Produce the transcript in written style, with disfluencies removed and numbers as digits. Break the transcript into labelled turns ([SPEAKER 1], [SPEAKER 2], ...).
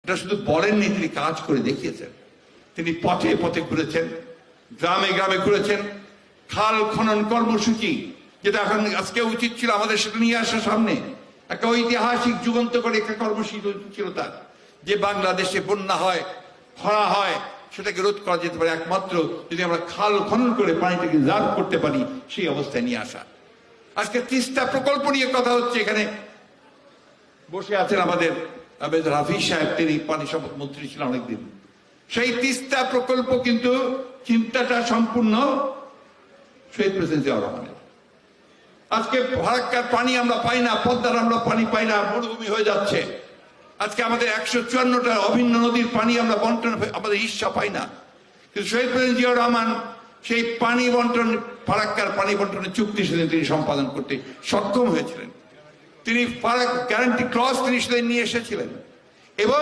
[SPEAKER 1] এটা শুধু বলেননি, তিনি কাজ করে দেখিয়েছেন। তিনি পথে পথে ঘুরেছেন, গ্রামে গ্রামে ঘুরেছেন। খাল খনন কর্মসূচি, যেটা এখন আজকে উচিত ছিল আমাদের সেটা নিয়ে আসা সামনে, একটা ঐতিহাসিক যুগান্ত করে একটা কর্মসূচি ছিল তার, যে বাংলাদেশে বন্যা হয়, খরা হয়, সেটাকে রোধ করা যেতে পারে একমাত্র যদি আমরা খাল খনন করে পানিটাকে রিজার্ভ করতে পারি, সেই অবস্থায় নিয়ে আসা। আজকে তিস্তা প্রকল্প নিয়ে কথা হচ্ছে, এখানে বসে আছেন আমাদের হাফিজ সাহেব, তিনি পানি সম্পদ মন্ত্রী ছিলেন অনেকদিন। সেই তিস্তা প্রকল্প কিন্তু চিন্তাটা সম্পূর্ণ শহীদ প্রেসিডেন্ট জিয়াউর রহমানের। আজকে ফারাক্কার পানি আমরা পাই না, পদ্মার আমরা পানি পাই না, মরুভূমি হয়ে যাচ্ছে। আজকে আমাদের 154টা অভিন্ন নদীর পানি আমরা বন্টন, আমাদের হিস্সা পাই না। কিন্তু শহীদ প্রেসিডেন্ট জিয়াউর রহমান সেই পানি বন্টন, ফারাক্কার পানি বন্টনের চুক্তি সেদিন তিনি সম্পাদন করতে সক্ষম হয়েছিলেন। তিনি গ্যারান্টি ক্লজ তিনি সেদিন নিয়ে এসেছিলেন এবং